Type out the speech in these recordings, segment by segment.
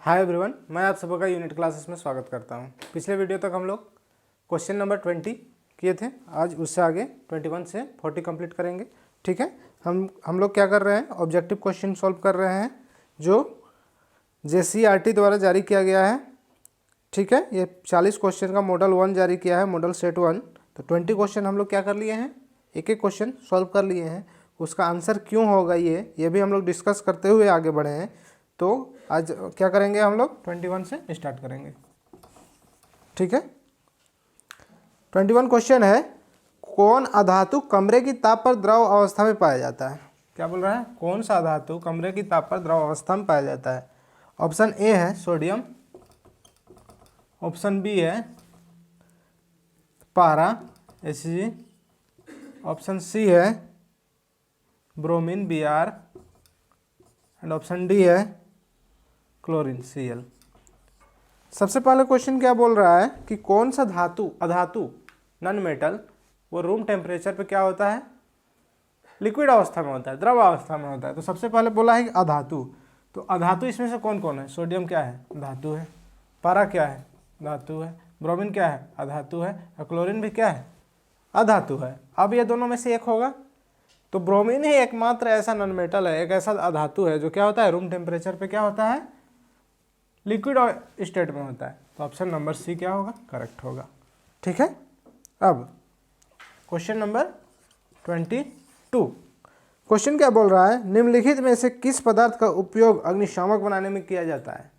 Hi everyone, मैं आप सबका यूनिट क्लासेस में स्वागत करता हूं। पिछले वीडियो तक हम लोग क्वेश्चन नंबर 20 किए थे। आज उससे आगे 21 से 40 कंप्लीट करेंगे। ठीक है, हम लोग क्या कर रहे हैं, ऑब्जेक्टिव क्वेश्चन सॉल्व कर रहे हैं जो JCERT द्वारा जारी किया गया है। ठीक है, ये 40 क्वेश्चन का मॉडल 1 जारी किया है, मॉडल सेट 1। तो 20 क्वेश्चन हम लोग क्या कर लिए हैं, एक एक क्वेश्चन सॉल्व कर लिए हैं। उसका आंसर क्यों होगा ये भी हम लोग डिस्कस करते हुए आगे बढ़े हैं। तो आज क्या करेंगे, हम लोग 21 से स्टार्ट करेंगे। ठीक है, 21 क्वेश्चन है, कौन अधातु कमरे की ताप पर द्रव अवस्था में पाया जाता है। क्या बोल रहा है, कौन सा अधातु कमरे की ताप पर द्रव अवस्था में पाया जाता है। ऑप्शन ए है सोडियम, ऑप्शन बी है पारा Hg, ऑप्शन सी है bromine Br and option D है क्लोरीन Cl। सबसे पहले क्वेश्चन क्या बोल रहा है कि कौन सा अधातु नॉन मेटल वो रूम टेम्परेचर पे क्या होता है, लिक्विड अवस्था में होता है, द्रव अवस्था में होता है। तो सबसे पहले बोला है कि अधातु, तो अधातु इसमें से कौन कौन है। सोडियम क्या है, धातु है। पारा क्या है, धातु है। ब्रोमीन क्या है, अधातु है। और क्लोरीन भी क्या है, अधातु है। अब ये दोनों में से एक होगा, तो ब्रोमीन ही एकमात्र ऐसा नॉन मेटल है, एक ऐसा अधातु है जो क्या होता है, रूम टेम्परेचर पे क्या होता है, लिक्विड स्टेट में होता है। तो ऑप्शन नंबर सी क्या होगा, करेक्ट होगा। ठीक है, अब क्वेश्चन नंबर 22। क्वेश्चन क्या बोल रहा है, निम्नलिखित में से किस पदार्थ का उपयोग अग्निशामक बनाने में किया जाता है।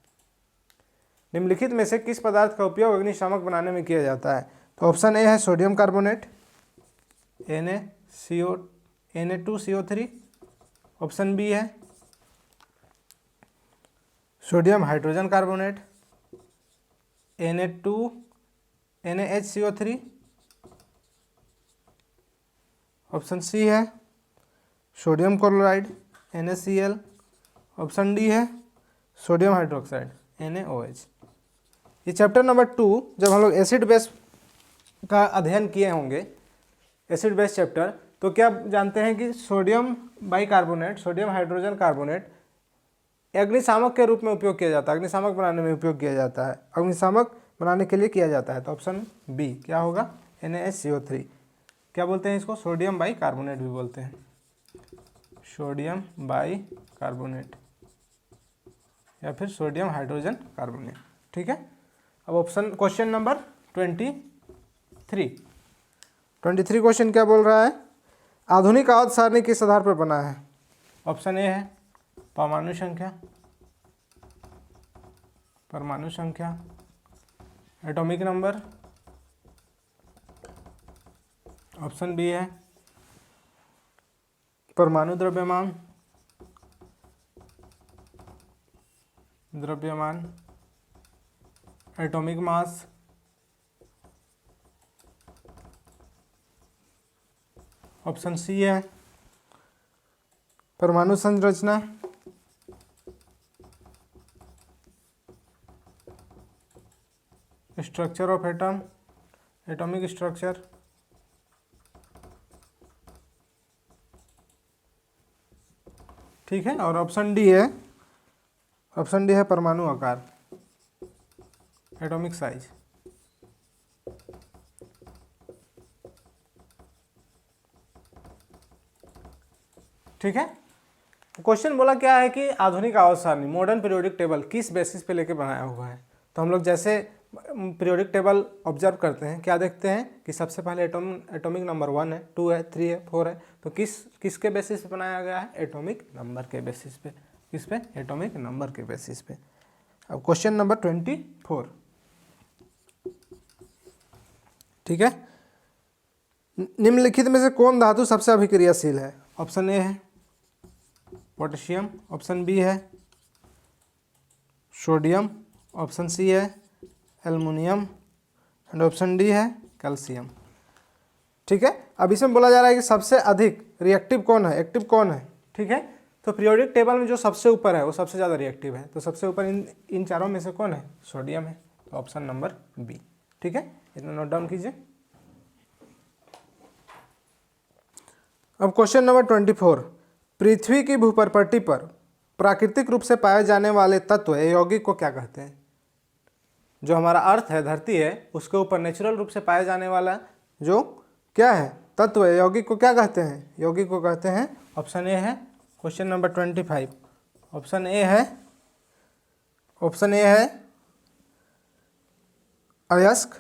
निम्नलिखित में से किस पदार्थ का उपयोग अग्निशामक बनाने में किया जाता है। तो ऑप्शन ए है sodium carbonate Na2CO3, option B है sodium hydrogen carbonate NaHCO3, option C है sodium chloride NaCl, option D है सोडियम हाइड्रोक्साइड NaOH। ये चैप्टर नंबर 2 जब हम लोग एसिड बेस का अध्ययन किए होंगे, एसिड बेस चैप्टर, तो क्या जानते हैं कि sodium bicarbonate, sodium hydrogen carbonate अग्निशामक के रूप में उपयोग किया जाता है, अग्निशामक बनाने में उपयोग किया जाता है, अग्निशामक बनाने के लिए किया जाता है। तो ऑप्शन बी क्या होगा, NaCO3। क्या बोलते हैं इसको, सोडियम बाइकार्बोनेट भी बोलते हैं, सोडियम बाइकार्बोनेट या फिर सोडियम हाइड्रोजन कार्बोनेट। ठीक है, अब ऑप्शन क्वेश्चन नंबर 23 क्वेश्चन क्या बोल रहा है, आधुनिक आवर्त सारणी किस आधार पर बना है। ऑप्शन ए है परमाणु संख्या, एटॉमिक नंबर, ऑप्शन बी है परमाणु द्रव्यमान, एटॉमिक मास, ऑप्शन सी है परमाणु संरचना, structure of atom, atomic structure, ठीक है। और ऑप्शन डी है परमाणु आकार, एटॉमिक साइज। ठीक है, क्वेश्चन बोला क्या है कि आधुनिक आवर्त सारणी, मॉडर्न पीरियोडिक टेबल किस बेसिस पे लेके बनाया हुआ है। तो हम लोग जैसे पीरियोडिक टेबल ऑब्जर्व करते हैं, क्या देखते हैं कि सबसे पहले एटॉमिक नंबर 1 है, 2 है, 3 है, 4 है। तो किसके बेसिस पे बनाया गया है, एटॉमिक नंबर के बेसिस पे। किस पे, एटॉमिक नंबर के बेसिस पे। अब क्वेश्चन नंबर 24। ठीक है, निम्नलिखित में से कौन धातु सबसे अभिक्रियाशील है। ऑप्शन ए है पोटेशियम, ऑप्शन बी है सोडियम, ऑप्शन सी है एल्युमिनियम एंड ऑप्शन डी है कैल्शियम। ठीक है, अब इसमें बोला जा रहा है कि सबसे अधिक रिएक्टिव कौन है, एक्टिव कौन है। ठीक है, तो पीरियोडिक टेबल में जो सबसे ऊपर है वो सबसे ज़्यादा रिएक्टिव है। तो सबसे ऊपर इन चारों में से कौन है, सोडियम है। तो ऑप्शन नंबर बी। ठीक है, इतना नोट डाउन कीजिए। अब क्वेश्चन नंबर 24, पृथ्वी की भूपर्पट्टी पर प्राकृतिक रूप से पाए जाने वाले तत्व यौगिक को क्या कहते हैं? जो हमारा अर्थ है, धरती है, उसके ऊपर नेचुरल रूप से पाए जाने वाला जो क्या है तत्व है, यौगिक को क्या कहते हैं? यौगिक को कहते हैं, ऑप्शन ए है क्वेश्चन नंबर 25, ऑप्शन ए है अयस्क,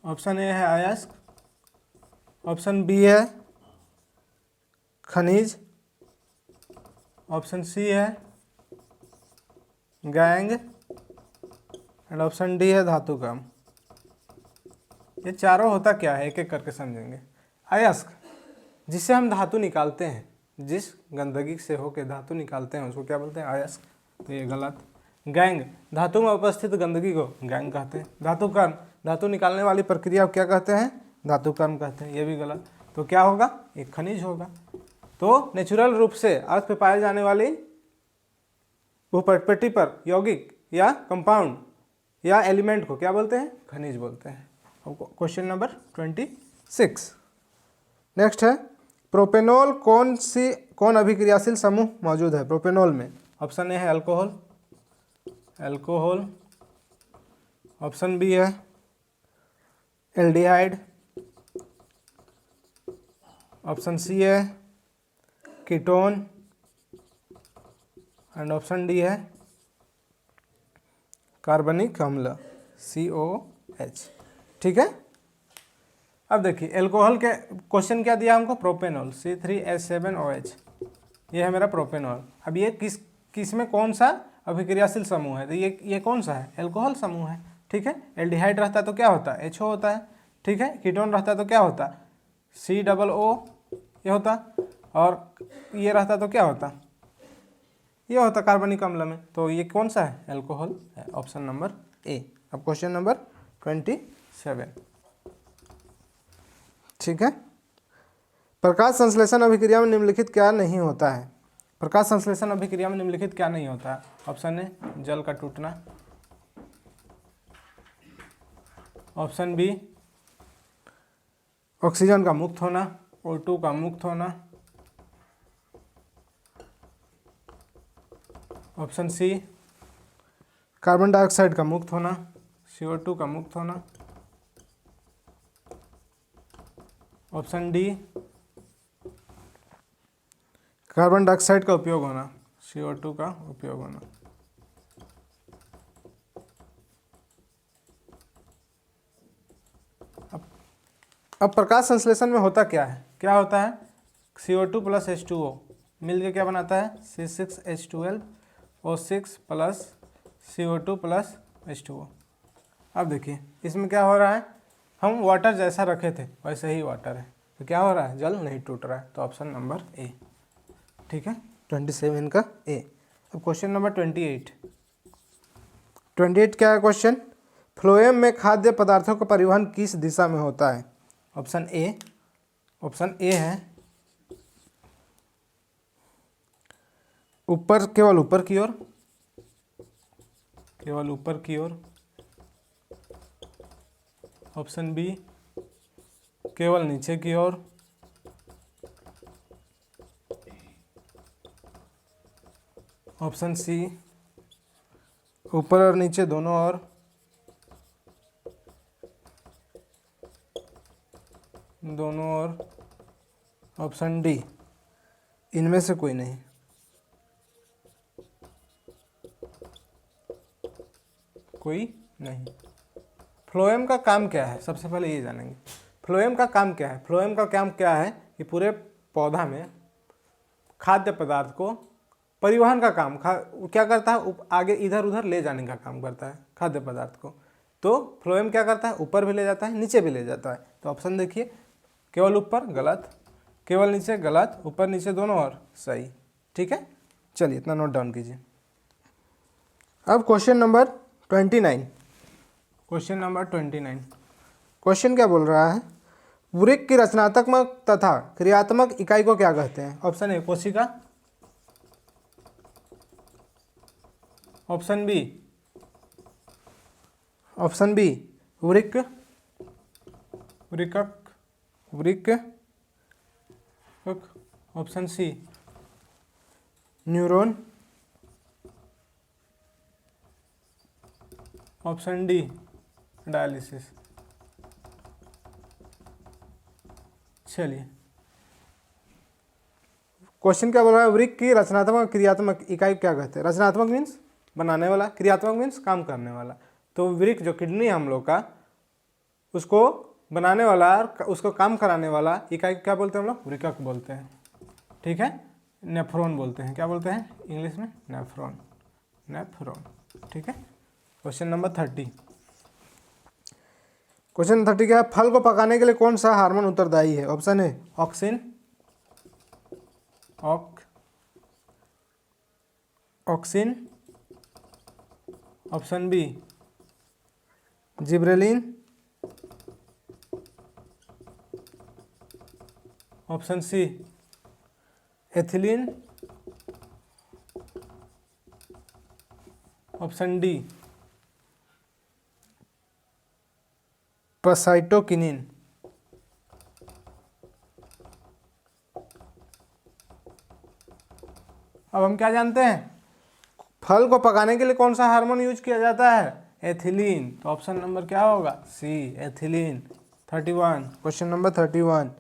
ऑप्शन ए है अयस्क, ऑप्शन बी है खनिज, ऑप्शन सी है गैंग एंड ऑप्शन डी है धातु कम। ये चारों होता क्या है एक एक करके समझेंगे। अयस्क, जिससे हम धातु निकालते हैं, जिस गंदगी से होकर धातु निकालते हैं उसको क्या बोलते हैं? अयस्क, तो ये गलत। गैंग, धातु में उपस्थित गंदगी को गैंग कहते हैं। धातु कर्म, धातु निकालने वाली प्रक्रिया को क्या कहते हैं? धातु कर्म कहते हैं, ये भी गलत। तो क्या होगा? एक खनिज होगा। तो नेचुरल रूप से अर्थ पे पाए जाने वाली भूपटपट्टी पर यौगिक या कंपाउंड या एलिमेंट को क्या बोलते हैं? खनिज बोलते हैं। क्वेश्चन नंबर 26 नेक्स्ट है, प्रोपेनॉल कौन अभिक्रियाशील समूह मौजूद है प्रोपेनॉल में? ऑप्शन ए है अल्कोहल, ऑप्शन बी है एल्डिहाइड, ऑप्शन सी है कीटोन एंड ऑप्शन डी है कार्बनिक अम्ल COH। ठीक है, अब देखिए अल्कोहल के क्वेश्चन क्या दिया हमको? प्रोपेनॉल C3H7OH, ये है मेरा प्रोपेनॉल। अब ये किस में कौन सा अभिक्रियाशील समूह है? तो ये कौन सा है? अल्कोहल समूह है। ठीक है, एल्डिहाइड रहता है तो क्या होता है? HO होता है। ठीक है, कीटोन रहता है तो क्या होता? COO ये होता, और ये रहता तो क्या होता? ये होता कार्बनिक अम्ल में। तो ये कौन सा है? अल्कोहल है, ऑप्शन नंबर ए। अब क्वेश्चन नंबर 27, ठीक है, प्रकाश संश्लेषण अभिक्रिया में निम्नलिखित क्या नहीं होता है? प्रकाश संश्लेषण अभिक्रिया में निम्नलिखित क्या नहीं होता है? ऑप्शन ए जल का टूटना, ऑप्शन बी ऑक्सीजन का मुक्त होना, O2 का मुक्त होना, ऑप्शन सी कार्बन डाइऑक्साइड का मुक्त होना, CO2 का मुक्त होना, ऑप्शन डी कार्बन डाइऑक्साइड का उपयोग होना, CO2 का उपयोग होना। अब प्रकाश संश्लेषण में होता क्या है? क्या होता है? CO2 प्लस H2O मिलके क्या बनाता है? C6H12O6 plus CO2 plus H2O। अब देखिए इसमें क्या हो रहा है, हम वाटर जैसा रखे थे वैसे ही वाटर है, तो क्या हो रहा है? जल नहीं टूट रहा है। तो ऑप्शन नंबर ए। ठीक है, 27 का ए। अब क्वेश्चन नंबर 28 क्या है क्वेश्चन? फ्लोएम में खाद्य पदार्थों का परिवहन किस दिशा में होता है? ऑप्शन ए है ऊपर, केवल ऊपर की ओर, केवल ऊपर की ओर, ऑप्शन बी केवल नीचे की ओर, ऑप्शन सी ऊपर और नीचे दोनों ओर, दोनों ओर, ऑप्शन डी इनमें से कोई नहीं। कोई नहीं। फ्लोएम का काम क्या है? सबसे पहले ये जानेंगे फ्लोएम का काम क्या है। फ्लोएम का काम क्या है कि पूरे पौधा में खाद्य पदार्थ को परिवहन का काम क्या करता है? आगे इधर उधर ले जाने का काम करता है खाद्य पदार्थ को। तो फ्लोएम क्या करता है? ऊपर भी ले जाता है, नीचे भी ले जाता है। तो ऑप्शन देखिए, केवल ऊपर गलत, केवल नीचे गलत, ऊपर नीचे दोनों और सही। ठीक है, चलिए इतना नोट डाउन कीजिए। अब question number 29, question number 29 question क्या बोल रहा है? वृक्क की रचनात्मक तथा क्रियात्मक इकाई को क्या कहते हैं? ऑप्शन ए कोशिका, ऑप्शन बी वृक्क, option C neuron, option D dialysis. चलिए क्वेश्चन क्या बोल रहा है, वृक्क की रचनात्मक क्रियात्मक इकाई क्या कहते हैं। रचनात्मक मीन्स बनाने वाला, क्रियात्मक मीन्स काम करने वाला। तो वृक्क जो किडनी है हम लोग का, उसको बनाने वाला, उसको काम कराने वाला इकाई क्या बोलते हैं हम लोग, वृक्क बोलते हैं। ठीक है, नेफ्रॉन बोलते हैं। क्या बोलते हैं इंग्लिश में, नेफ्रॉन, नेफ्रॉन। ठीक है, क्वेश्चन नंबर 30। क्वेश्चन 30 क्या है, फल को पकाने के लिए कौन सा हार्मोन उत्तरदायी है। Option A auxin, auxin. Option B gibberellin. Option C ethylene. Option D cytokinin. अब हम क्या जानते हैं, फल को पकाने के लिए कौन सा हार्मोन यूज किया जाता है, एथिलीन। तो ऑप्शन नंबर क्या होगा, सी एथिलीन। 31, क्वेश्चन नंबर 31,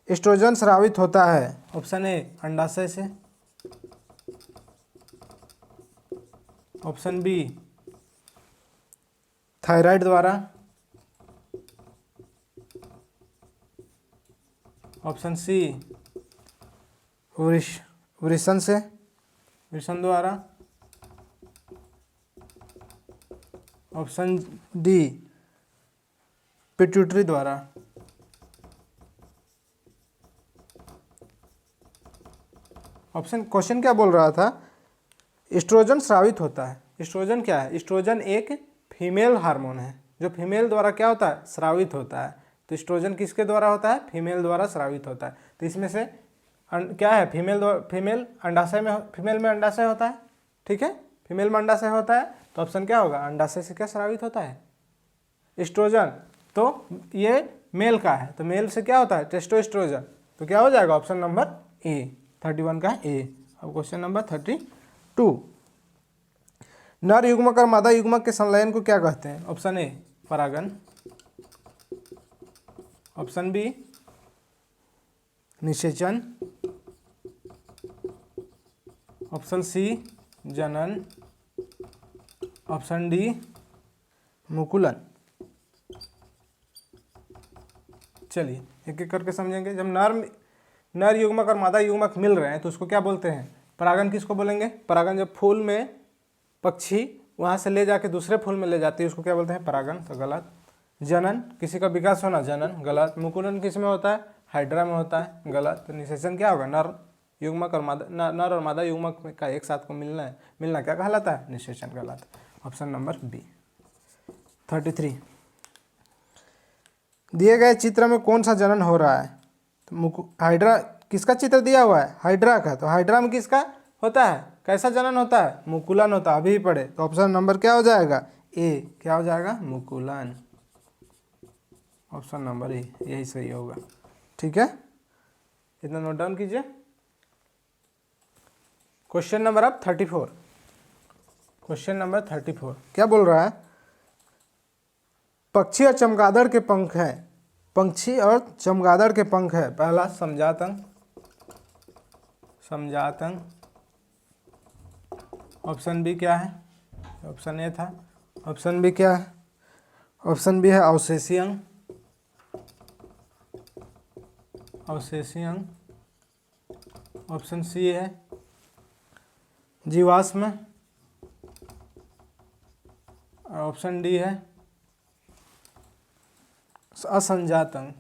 एस्ट्रोजन स्रावित होता है। ऑप्शन ए अंडाशय से। ऑप्शन बी थायराइड द्वारा। ऑप्शन सी वृषण से, वृषण द्वारा। ऑप्शन डी पिट्यूटरी द्वारा। ऑप्शन क्वेश्चन क्या बोल रहा था, एस्ट्रोजन स्रावित होता है। एस्ट्रोजन क्या है, एस्ट्रोजन एक फीमेल हार्मोन है जो फीमेल द्वारा क्या होता है, स्रावित होता है। तो एस्ट्रोजन किसके द्वारा होता है, फीमेल द्वारा स्रावित होता है। तो इसमें से क्या है, फीमेल अंडाशय में, फीमेल में अंडाशय होता है। ठीक है, फीमेल में अंडाशय होता है। तो ऑप्शन क्या होगा, अंडाशय से क्या स्रावित होता है, एस्ट्रोजन। तो ये मेल का है, तो मेल से क्या होता है, टेस्टोस्टेरोन। तो क्या हो जाएगा, ऑप्शन नंबर ए, 31 का ए। अब क्वेश्चन नंबर 32, नर युग्मक और मादा युग्मक के संलयन को क्या कहते हैं। ऑप्शन ए परागन। ऑप्शन बी निषेचन। ऑप्शन सी जनन। ऑप्शन डी मुकुलन। चलिए एक एक करके समझेंगे। जब नर युग्मक और मादा युग्मक मिल रहे हैं तो उसको क्या बोलते हैं, परागन किसको बोलेंगे। परागन जब फूल में पक्षी वहाँ से ले जाके दूसरे फूल में ले जाती है उसको क्या बोलते हैं, परागन। तो गलत। जनन किसी का विकास होना, जनन, गलत। मुकुलन किस में होता है, हाइड्रा में होता है, गलत। तो निषेचन क्या होगा, नर युग्मक और मादा, नर और मादा युग्मक का एक साथ को मिलना है, मिलना क्या कहलाता है, निषेचन, गलत। Option number B. 33, दिए गए चित्र में कौन सा जनन हो रहा है। तो हाइड्रा, किसका चित्र दिया हुआ है, हाइड्रा का। तो हाइड्रा में किसका होता है, कैसा जनन होता है, मुकुलन होता है। अभी पढ़े। तो ऑप्शन नंबर क्या हो जाएगा, ए। क्या हो जाएगा, मुकुलन। ऑप्शन नंबर ए, यही सही होगा। ठीक है, इतना नोट डाउन कीजिए। क्वेश्चन नंबर अब 34। क्वेश्चन नंबर 34 क्या बोल रहा है, पक्षी और चमगादड़ के पंख हैं। पंछी और चमगादड़ के पंख है। पहला समजात अंग, समजात अंग। ऑप्शन बी क्या है, ऑप्शन ए था। ऑप्शन बी क्या है, ऑप्शन बी है अवशेषी अंग, अवशेषी अंग। ऑप्शन सी है जीवाश्म। और ऑप्शन डी है असंजात अंग,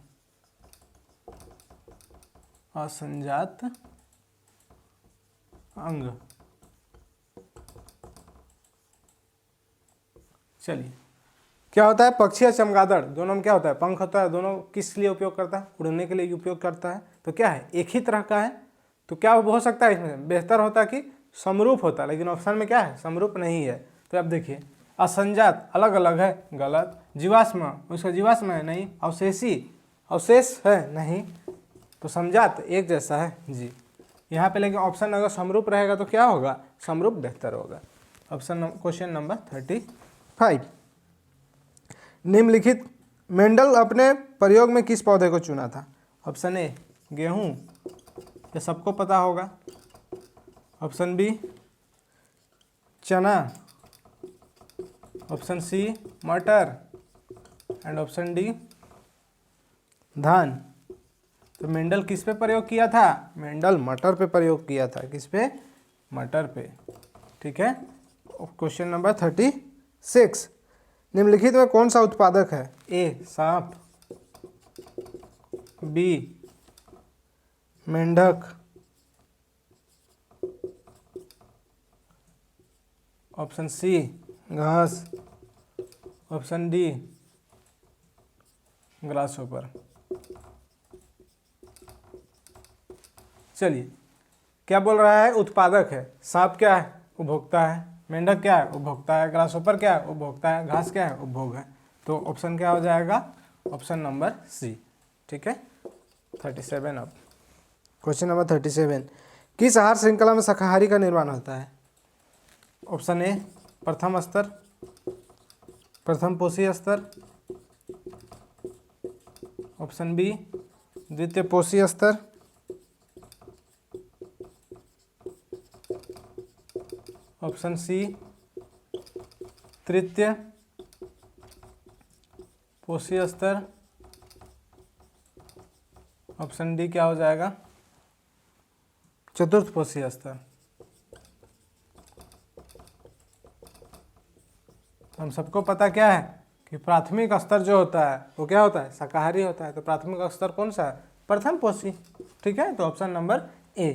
असंजात अंग। चलिए क्या होता है, पक्षी या चमगादड़ दोनों में क्या होता है, पंख होता है। दोनों किस लिए उपयोग करता है, उड़ने के लिए उपयोग करता है। तो क्या है, एक ही तरह का है। तो क्या हो सकता है इसमें, बेहतर होता कि समरूप होता, लेकिन ऑप्शन में क्या है, समरूप नहीं है। तो अब देखिए, असंजात अलग अलग है, गलत। जीवाश्म, उसका जीवाश्म है, नहीं। अवशेषी, अवशेष है, नहीं। तो समजात एक जैसा है जी यहाँ पे। लेकिन ऑप्शन अगर समरूप रहेगा तो क्या होगा, समरूप बेहतर होगा। Option question number 35। निम्नलिखित मेंडल अपने प्रयोग में किस पौधे को चुना था? ऑप्शन ए गेहूं, ये सबको पता होगा। ऑप्शन बी चना, ऑप्शन सी मटर एंड ऑप्शन डी धान। तो मेंडल किस पे प्रयोग किया था? मेंडल मटर पे प्रयोग किया था। किस पे? मटर पे। ठीक है। क्वेश्चन नंबर 36, निम्नलिखित में कौन सा उत्पादक है? ए सांप, बी मेंढक, ऑप्शन सी घास, ऑप्शन डी ग्रासहोपर। चलिए, क्या बोल रहा है? उत्पादक है। सांप क्या है? उपभोक्ता है। मेंढक क्या है? उपभोक्ता है। ग्रासहोपर क्या है? उपभोक्ता है। घास क्या है? उपभोग है। तो ऑप्शन क्या हो जाएगा? Option number C. ठीक है। 37 अब क्वेश्चन नंबर 37, किस आहार श्रृंखला में शाकाहारी का निर्माण होता है? ऑप्शन ए प्रथम स्तर, प्रथम पोषी स्तर, ऑप्शन बी द्वितीय पोषी स्तर, ऑप्शन सी तृतीय पोषी स्तर, ऑप्शन डी क्या हो जाएगा? चतुर्थ पोषी स्तर। हम सबको पता क्या है कि प्राथमिक स्तर जो होता है वो क्या होता है? शाकाहारी होता है। तो प्राथमिक स्तर कौन सा है? प्रथम पोषी। ठीक है। तो ऑप्शन नंबर ए।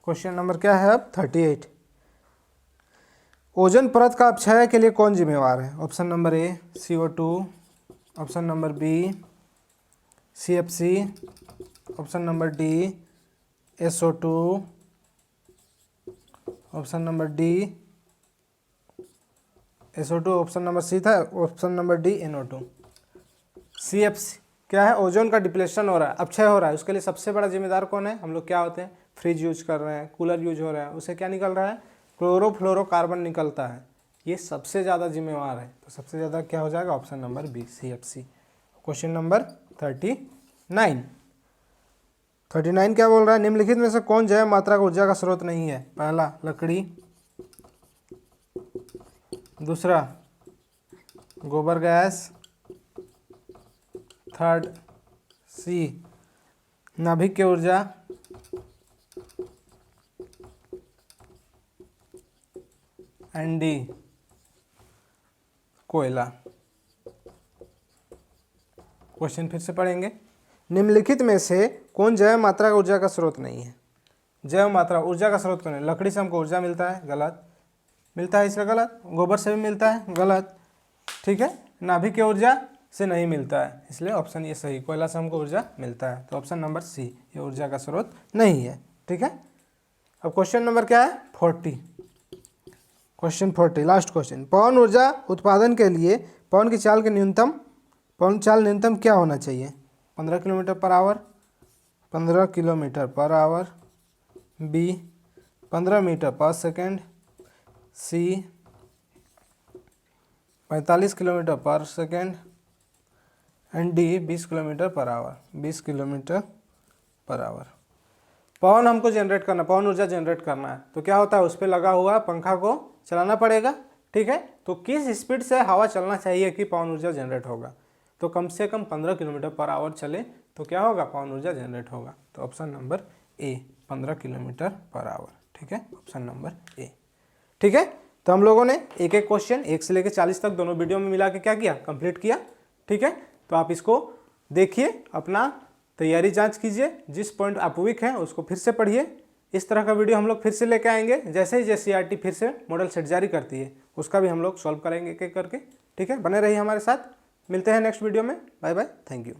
क्वेश्चन नंबर क्या है अब? 38, ओजोन परत का अपक्षय के लिए कौन जिम्मेवार है? Option number A CO2, option number B CFC, option number D SO2, option number D SO2, option number C था, option number D NO2। CFC क्या है? ओजोन का डिप्लेशन हो रहा है, अपक्षय हो रहा है। उसके लिए सबसे बड़ा जिम्मेदार कौन है? हम लोग क्या होते हैं? फ्रिज यूज कर रहे हैं, कूलर यूज हो रहा है, उससे क्या निकल रहा है? क्लोरोफ्लोरोकार्बन निकलता है। ये सबसे ज़्यादा जिम्मेवार है। तो सबसे ज़्यादा क्या हो जाएगा? Option number B CFC। Question number 39 क्या बोल रहा है? निम्नलिखित में से कौन जैव मात्रा का ऊर्जा का स्रोत नहीं है? पहला लकड़ी, दूसरा गोबर गैस, थर्ड सी नाभिक की ऊर्जा, एंड डी कोयला। क्वेश्चन फिर से पढ़ेंगे। निम्नलिखित में से कौन जैव मात्रा का ऊर्जा का स्रोत नहीं है? जैव मात्रा ऊर्जा का स्रोत कौन है? लकड़ी से हमको ऊर्जा मिलता है, गलत। मिलता है इसलिए गलत। गोबर से भी मिलता है, गलत। ठीक है। नाभिक की ऊर्जा से नहीं मिलता है, इसलिए ऑप्शन ये सही। कोयला से हमको ऊर्जा मिलता है। तो ऑप्शन नंबर सी, ये ऊर्जा का स्रोत नहीं है। ठीक है। अब क्वेश्चन नंबर क्या है? 40। क्वेश्चन 40 लास्ट क्वेश्चन, पवन ऊर्जा उत्पादन के लिए पवन की चाल न्यूनतम क्या होना चाहिए? 15 kilometre per hour, 15 kilometre per hour, B 15 metre per second, C 45 kilometre per second, and D 20 kilometre per hour. 20 kilometre per hour. Pawan हमको जनरेट करना, पवन ऊर्जा जनरेट करना है। तो क्या होता है? उस पर लगा हुआ पंखा को चलाना पड़ेगा। ठीक है। तो किस स्पीड से हवा चलना चाहिए कि पवन ऊर्जा जनरेट होगा? तो कम से कम 15 किलोमीटर पर आवर चले तो क्या होगा? पवन ऊर्जा जनरेट होगा। तो option number A 15 kilometre per our. ठीक है। ऑप्शन नंबर ए। ठीक है। तो हम लोगों ने एक एक क्वेश्चन 1 से लेकर 40 तक दोनों वीडियो में मिला के क्या किया? कंप्लीट किया। ठीक है। तो आप इसको देखिए, अपना तैयारी जांच कीजिए, जिस पॉइंट आप वीक हैं उसको फिर से पढ़िए। इस तरह का वीडियो हम लोग फिर से लेके आएंगे। जैसे ही JCERT फिर से मॉडल सेट जारी करती है उसका भी हम लोग सॉल्व करेंगे एक एक करके। ठीक है। बने रहिए हमारे साथ। मिलते हैं नेक्स्ट वीडियो में। Bye bye. Thank you.